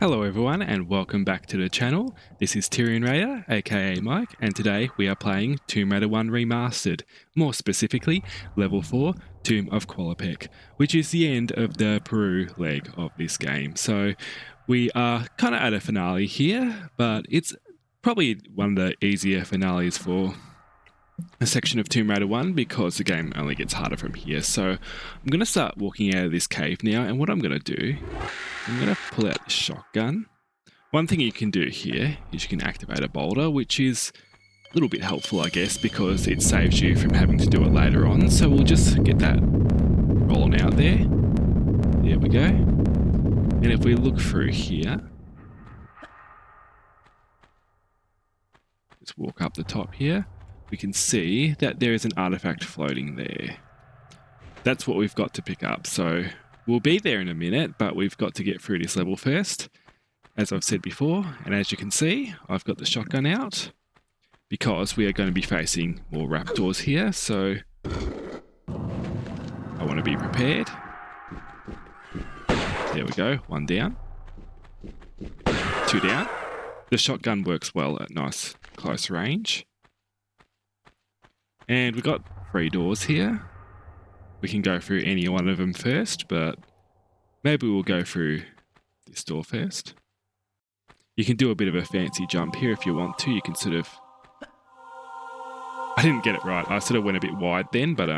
Hello everyone and welcome back to the channel. This is Tyrion Raider, aka Mike, and today we are playing Tomb Raider 1 Remastered, more specifically Level 4 Tomb of Qualopec, which is the end of the Peru leg of this game. So we are kind of at a finale here, but it's probably one of the easier finales for a section of Tomb Raider 1 because the game only gets harder from here. So I'm going to start walking out of this cave now, and what I'm going to do, I'm going to pull out the shotgun. One thing you can do here is you can activate a boulder, which is a little bit helpful, I guess, because it saves you from having to do it later on. So we'll just get that rolling out there. There we go. And if we look through here, just walk up the top here, we can see that there is an artifact floating there. That's what we've got to pick up. So we'll be there in a minute, but we've got to get through this level first, as I've said before. And as you can see, I've got the shotgun out because we are going to be facing more raptors here. So I want to be prepared. There we go. One down. Two down. The shotgun works well at nice close range. And we've got 3 doors here. We can go through any one of them first, but maybe we'll go through this door first. You can do a bit of a fancy jump here if you want to. You can sort of... I didn't get it right. I sort of went a bit wide then, but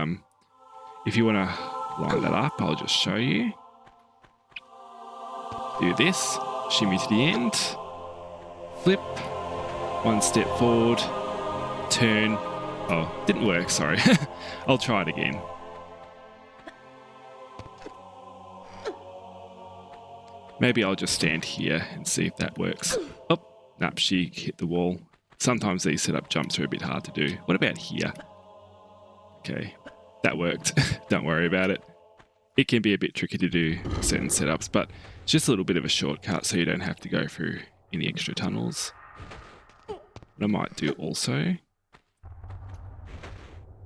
if you want to line that up, I'll just show you. Do this. Shimmy to the end. Flip. 1 step forward. Turn. Oh, didn't work, sorry. I'll try it again. Maybe I'll just stand here and see if that works. Oh, nope, she hit the wall. Sometimes these setup jumps are a bit hard to do. What about here? Okay, that worked. Don't worry about it. It can be a bit tricky to do certain setups, but it's just a little bit of a shortcut so you don't have to go through any extra tunnels. What I might do also...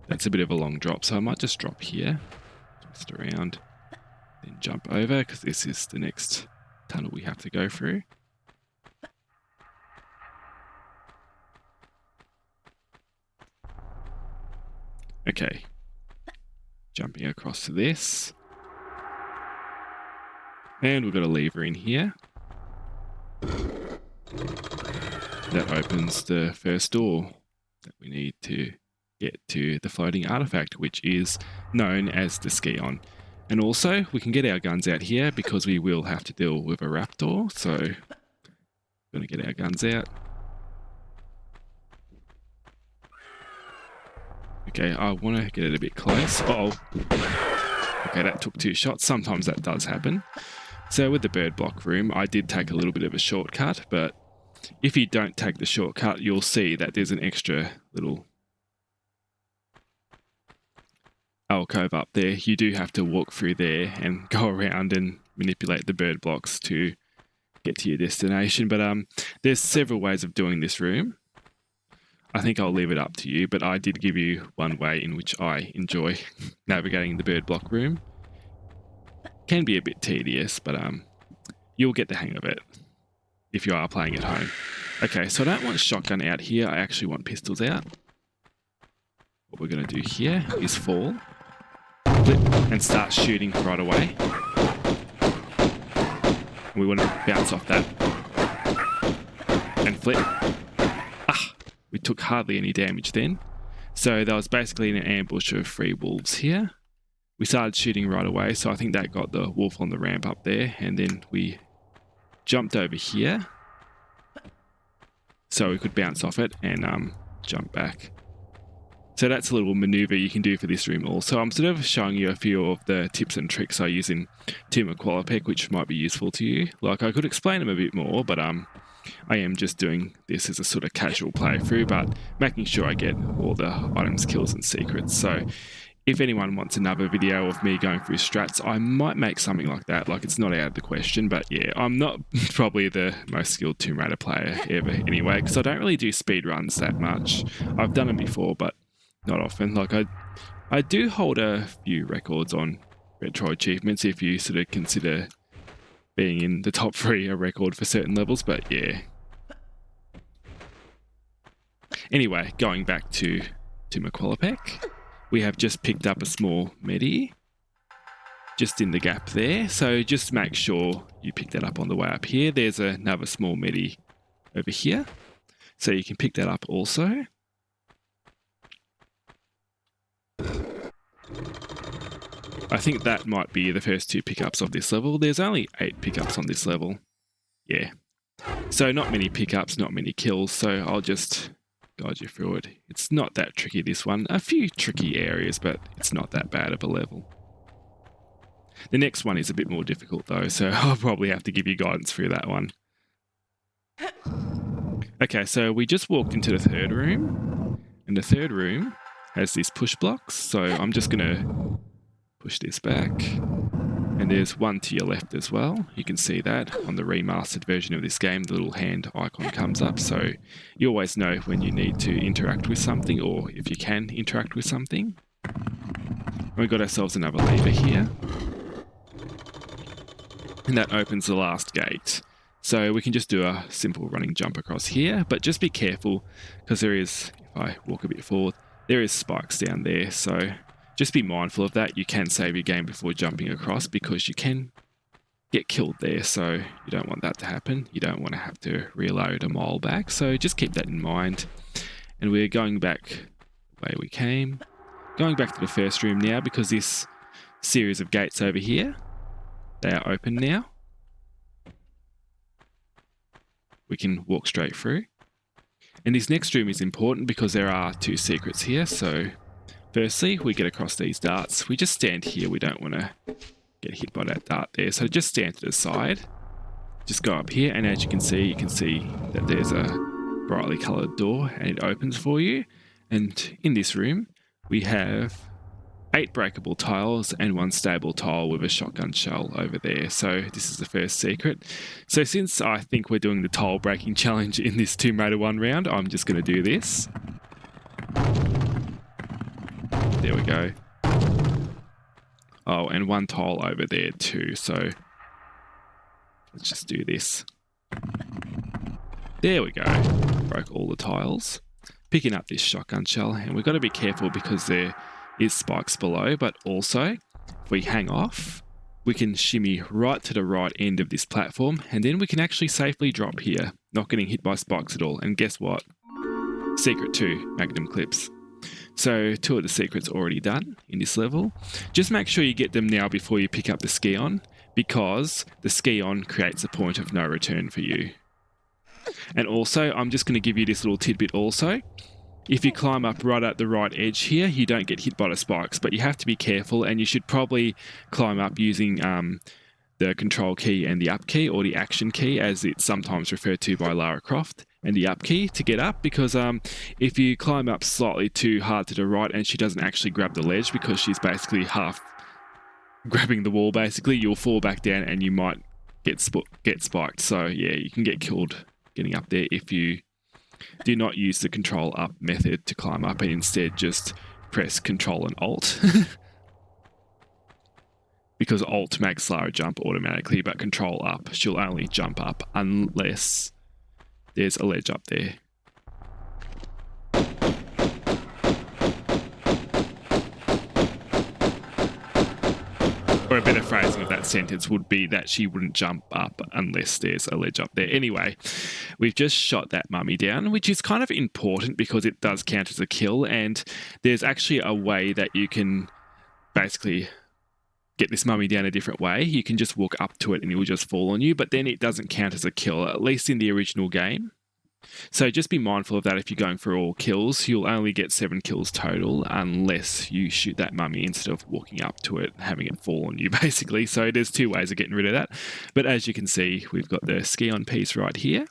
That's a bit of a long drop, so I might just drop here, twist around, then jump over, because this is the next tunnel we have to go through. Okay, jumping across to this. And we've got a lever in here. That opens the first door that we need to get to the floating artifact, which is known as the Scion. And also, we can get our guns out here because we will have to deal with a raptor. So, we're going to get our guns out. Okay, I want to get it a bit close. Uh-oh. Okay, that took 2 shots. Sometimes that does happen. So, with the bird block room, I did take a little bit of a shortcut, but if you don't take the shortcut, you'll see that there's an extra little alcove up there. You do have to walk through there and go around and manipulate the bird blocks to get to your destination. But there's several ways of doing this room. I think I'll leave it up to you, but I did give you one way in which I enjoy navigating the bird block room. Can be a bit tedious, but you'll get the hang of it if you are playing at home. Okay, so I don't want shotgun out here. I actually want pistols out. What we're going to do here is fall, flip, and start shooting right away. And we want to bounce off that. And flip. Ah! We took hardly any damage then. So there was basically an ambush of 3 wolves here. We started shooting right away, so I think that got the wolf on the ramp up there. And then we jumped over here, so we could bounce off it and jump back. So that's a little maneuver you can do for this room also. I'm sort of showing you a few of the tips and tricks I use in Tomb of Qualopec, which might be useful to you. Like, I could explain them a bit more, but I am just doing this as a sort of casual playthrough, but making sure I get all the items, kills, and secrets. So if anyone wants another video of me going through strats, I might make something like that. Like, it's not out of the question, but yeah, I'm not probably the most skilled Tomb Raider player ever anyway, because I don't really do speed runs that much. I've done them before, but not often. Like, I do hold a few records on retro achievements if you sort of consider being in the top 3 a record for certain levels, but yeah. Anyway, going back to my Qualopec, we have just picked up a small medi just in the gap there, so just make sure you pick that up on the way up here. There's another small medi over here, so you can pick that up also. I think that might be the first 2 pickups of this level. There's only 8 pickups on this level. Yeah. So not many pickups, not many kills, so I'll just guide you through it. It's not that tricky, this one. A few tricky areas, but it's not that bad of a level. The next one is a bit more difficult though, so I'll probably have to give you guidance through that one. Okay, so we just walked into the 3rd room, and the 3rd room has these push blocks, so I'm just going to push this back, and there's one to your left as well. You can see that on the remastered version of this game, the little hand icon comes up, so you always know when you need to interact with something, or if you can interact with something. And we've got ourselves another lever here, and that opens the last gate. So we can just do a simple running jump across here, but just be careful because there is, if I walk a bit forward, there is spikes down there, so just be mindful of that. You can save your game before jumping across because you can get killed there, so you don't want that to happen. You don't want to have to reload a mile back, so just keep that in mind. And we're going back the way we came. Going back to the first room now because this series of gates over here, they are open now. We can walk straight through. And this next room is important because there are 2 secrets here, so firstly, we get across these darts. We just stand here. We don't want to get hit by that dart there. So just stand to the side. Just go up here. And as you can see that there's a brightly coloured door and it opens for you. And in this room, we have 8 breakable tiles and 1 stable tile with a shotgun shell over there. So this is the first secret. So since I think we're doing the tile breaking challenge in this Tomb Raider 1 round, I'm just going to do this. There we go. Oh, and 1 tile over there too. So let's just do this. There we go. Broke all the tiles. Picking up this shotgun shell, and we've got to be careful because there is spikes below, but also if we hang off, we can shimmy right to the right end of this platform, and then we can actually safely drop here, not getting hit by spikes at all. And guess what? Secret 2, Magnum clips. So 2 of the secrets already done in this level. Just make sure you get them now before you pick up the Scion, because the Scion creates a point of no return for you. And also, I'm just going to give you this little tidbit also. If you climb up right at the right edge here, you don't get hit by the spikes, but you have to be careful, and you should probably climb up using the control key and the up key, or the action key as it's sometimes referred to by Lara Croft, and the up key to get up, because if you climb up slightly too hard to the right and she doesn't actually grab the ledge because she's basically half grabbing the wall basically, you'll fall back down and you might get spiked. So yeah, you can get killed getting up there if you do not use the control up method to climb up and instead just press control and alt. Because alt makes Lara jump automatically, but control up, she'll only jump up unless there's a ledge up there. Or a better phrasing of that sentence would be that she wouldn't jump up unless there's a ledge up there. Anyway, we've just shot that mummy down, which is kind of important because it does count as a kill, and there's actually a way that you can basically get this mummy down a different way. You can just walk up to it and it will just fall on you, but then it doesn't count as a kill, at least in the original game. So just be mindful of that. If you're going for all kills, you'll only get 7 kills total unless you shoot that mummy instead of walking up to it, having it fall on you basically. So there's 2 ways of getting rid of that. But as you can see, we've got the Scion piece right here.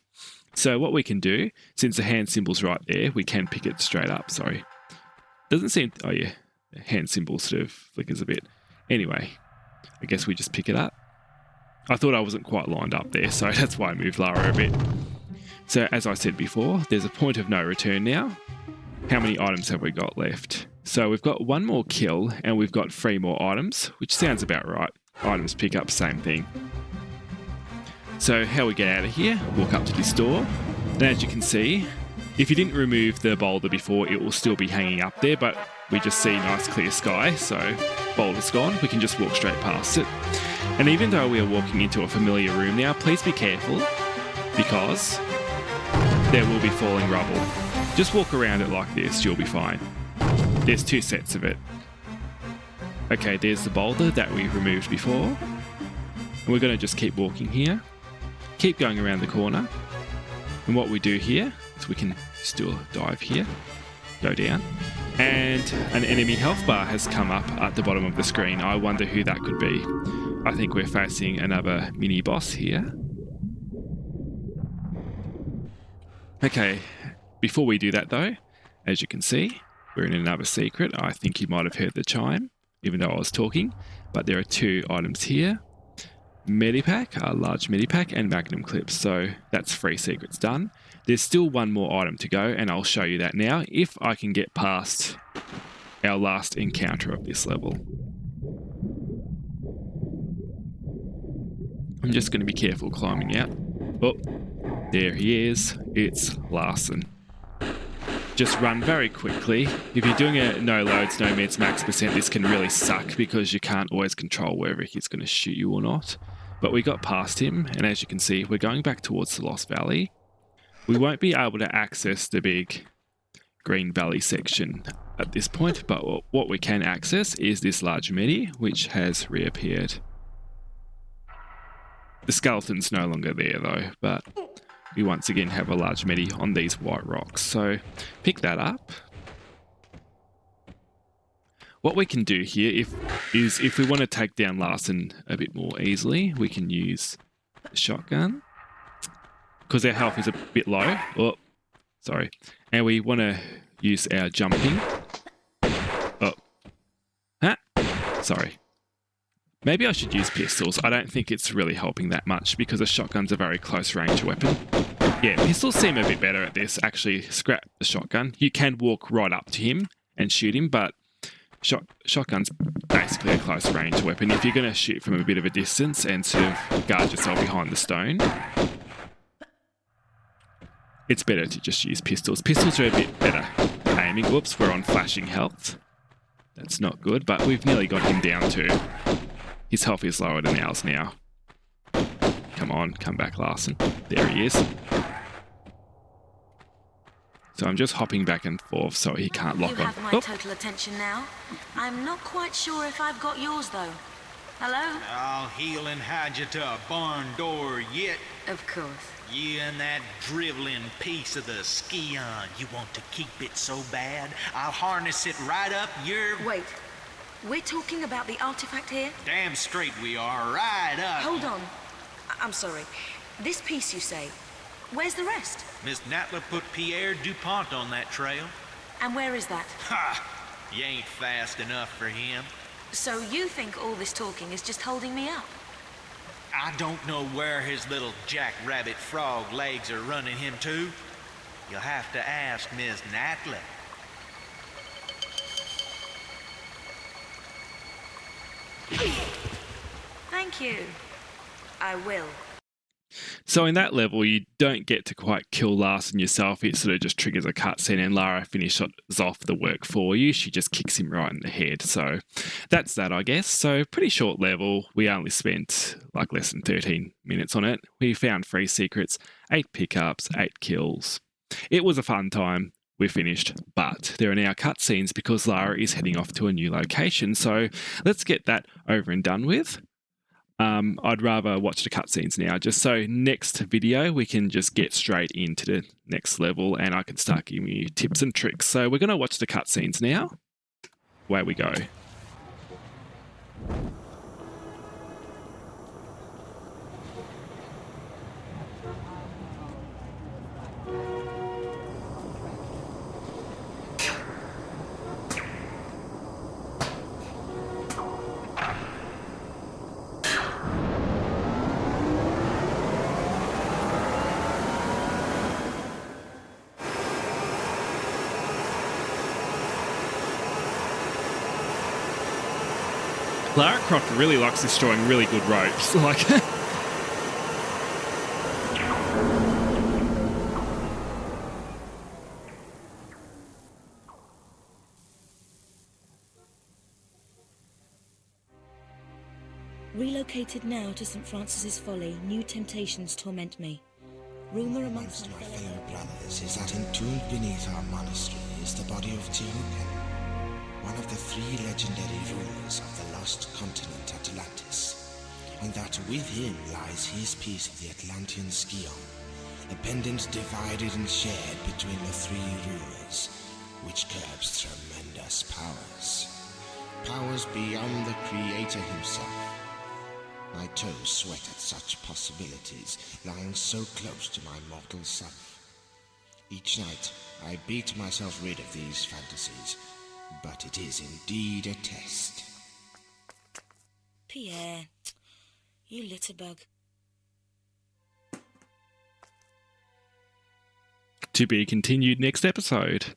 So what we can do, since the hand symbol's right there, we can pick it straight up. Sorry. Doesn't seem... Oh yeah, the hand symbol sort of flickers a bit. Anyway, I guess we just pick it up. I thought I wasn't quite lined up there, so that's why I moved Lara a bit. So as I said before, there's a point of no return now. How many items have we got left? So we've got 1 more kill and we've got 3 more items, which sounds about right. Items pick up, same thing. So how we get out of here, walk up to this door, and as you can see, if you didn't remove the boulder before, it will still be hanging up there, but we just see nice clear sky, so boulder's gone, we can just walk straight past it. And even though we are walking into a familiar room now, please be careful, because there will be falling rubble. Just walk around it like this, you'll be fine. There's 2 sets of it. Okay, there's the boulder that we removed before. And we're going to just keep walking here. Keep going around the corner. And what we do here is we can still dive here. Go down. And an enemy health bar has come up at the bottom of the screen. I wonder who that could be. I think we're facing another mini boss here. Okay, before we do that though, as you can see, we're in another secret. I think you might have heard the chime, even though I was talking, but there are 2 items here. Medipack, a large medipack, and magnum clips, so that's 3 secrets done. There's still 1 more item to go, and I'll show you that now, if I can get past our last encounter of this level. I'm just going to be careful climbing out. Oh, there he is. It's Larson. Just run very quickly. If you're doing a no loads, no meds max percent, this can really suck because you can't always control whether he's going to shoot you or not. But we got past him, and as you can see, we're going back towards the Lost Valley. We won't be able to access the big Green Valley section at this point, but what we can access is this large medi, which has reappeared. The skeleton's no longer there though, but we once again have a large medi on these white rocks, so pick that up. What we can do here is if we want to take down Larson a bit more easily, we can use the shotgun, because our health is a bit low. Oh, sorry. And we want to use our jumping. Oh. Ah, sorry. Maybe I should use pistols. I don't think it's really helping that much because a shotgun's a very close range weapon. Yeah, pistols seem a bit better at this. Actually, scrap the shotgun. You can walk right up to him and shoot him, but shotgun's basically a close range weapon. If you're going to shoot from a bit of a distance and sort of guard yourself behind the stone, it's better to just use pistols. Pistols are a bit better aiming. Whoops, we're on flashing health. That's not good, but we've nearly got him down too. His health is lower than ours now. Come on, come back, Larson. There he is. So I'm just hopping back and forth so he can't lock on. You have my total attention now. I'm not quite sure if I've got yours though. Hello? I'll heel and hide you to a barn door yet. Of course. You and that driveling piece of the Scion. You want to keep it so bad, I'll harness it right up your... Wait. We're talking about the artifact here? Damn straight we are, right up. Hold on. I'm sorry. This piece you say, where's the rest? Miss Natla put Pierre DuPont on that trail. And where is that? Ha! You ain't fast enough for him. So you think all this talking is just holding me up? I don't know where his little jackrabbit frog legs are running him to. You'll have to ask Miss Natla. Thank you. I will. So in that level, you don't get to quite kill Larson yourself. It sort of just triggers a cutscene and Lara finishes off the work for you. She just kicks him right in the head. So that's that, I guess. So pretty short level. We only spent like less than 13 minutes on it. We found 3 secrets, 8 pickups, 8 kills. It was a fun time. We're finished, but there are now cutscenes because Lara is heading off to a new location. So let's get that over and done with. I'd rather watch the cutscenes now, just so next video we can just get straight into the next level and I can start giving you tips and tricks. So we're going to watch the cutscenes now. Away we go. Lara Croft really likes destroying really good ropes. Like, Relocated now to St. Francis's Folly, new temptations torment me. Rumour amongst My fellow brothers is that entombed beneath our monastery is the body of Teoken, one of the 3 legendary rulers of the lost continent Atlantis, and that with him lies his piece of the Atlantean Scion, a pendant divided and shared between the 3 rulers, which curbs tremendous powers. Powers beyond the Creator himself. My toes sweat at such possibilities, lying so close to my mortal self. Each night, I beat myself rid of these fantasies, but it is indeed a test. Pierre, you litterbug. To be continued next episode.